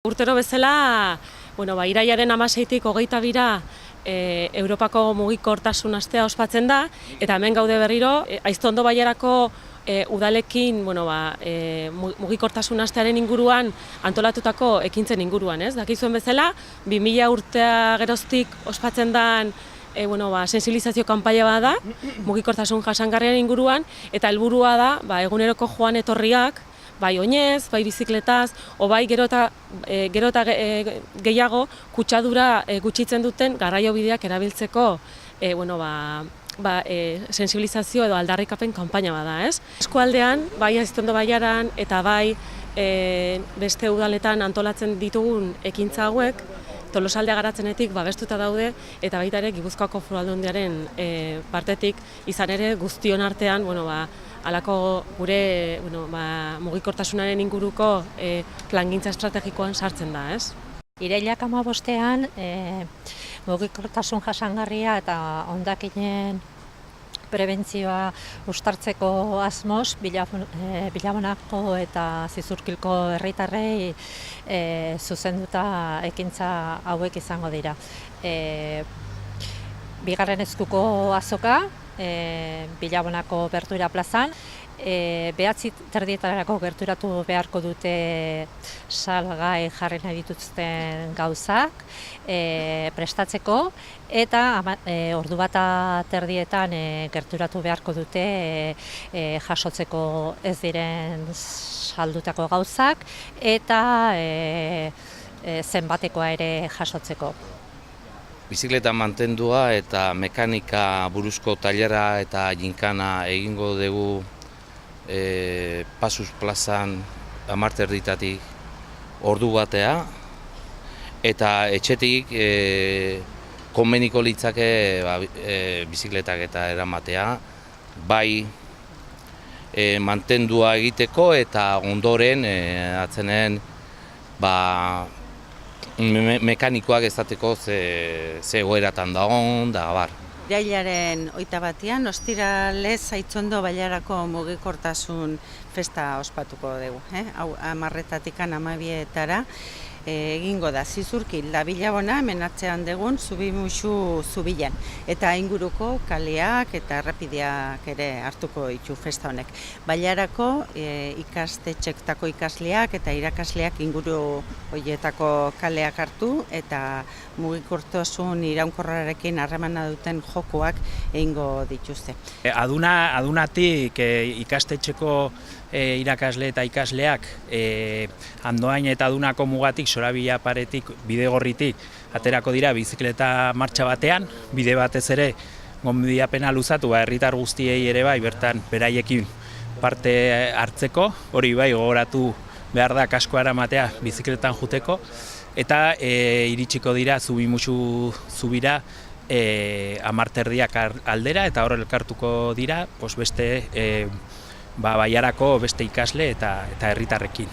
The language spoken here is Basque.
Urtero bezala, irailaren 16tik 22ra Europako mugikortasun astea ospatzen da, eta hemen gaude berriro, Aiztondo Bailarako udalekin mugikortasun astearen inguruan antolatutako ekintzen inguruan, ez? Dakizuen bezala, 2000 urtea geroztik ospatzen den sensibilizazio kanpaia bat da, mugikortasun jasangarriaren inguruan, eta helburua da eguneroko joan etorriak, bai oinez, bai bizikletaz, bai gero eta gehiago kutsadura gutxitzen duten garraiobideak erabiltzeko sensibilizazio edo aldarrikapen kanpaina bada, ez? Eskualdean, bai Aiztondo Bailaran eta bai beste udaletan antolatzen ditugun ekintza hauek, Tolosaldea garatzenetik babestuta daude eta baita ere Gipuzkoako Foru Aldundiaren partetik izan ere guztion artean halako gure mugikortasunaren inguruko plangintza estrategikoan sartzen da, ez? Irailak 15ean mugikortasun jasangarria eta hondakinen prebentzioa uztartzeko asmoz, Bilabonako eta Zizurkilko herritarrei zuzenduta ekintza hauek izango dira. Bigarren eskuko azoka, Bilabonako Bertura plazan, 9:30 gerturatu beharko dute salgai jarri nahi dituzten gauzak prestatzeko, eta 13:00 gerturatu beharko dute jasotzeko ez diren saldutako gauzak, eta zenbatekoa ere jasotzeko. Bizikleta mantendua eta mekanika buruzko tailera eta ginkana egingo dugu Pasuz plazan 10:30 ordu batea, eta etxetik konbeniko litzake bizikletak eta eramatea, bai mantendua egiteko eta ondoren atzenen mekanikoak ezateko ze egoeratan dagoen, da bar. Irailaren 21ean, ostiralez Aiztondo Bailarako mugikortasun festa ospatuko dugu. Hau 10:00-tik 12:00 egingo da Zizurkil da Bilabona, menatzean dugun Zubimuxu zubilan. Eta inguruko kaleak eta errepideak ere hartuko ditu festa honek. Bailarako ikastetxeetako ikasleak eta irakasleak inguru horietako kaleak hartu eta mugikortasun iraunkorrarekin harremana duten jokoak egingo dituzte. Adunatik ikastetxeko irakasle eta ikasleak Andoain eta Adunako mugatik, Sorabila paretik, Bidegorritik aterako dira bizikleta martxa batean, bide batez ere gonbidapena luzatu herritar guztiei ere bai bertan beraiekin parte hartzeko, hori bai gogoratu behar da kaskoa eramatea bizikletan juteko, eta iritsiko dira Zubimuxu zubira 10:30 aldera, eta hor elkartuko dira beste Bailarako beste ikasle eta herritarrekin.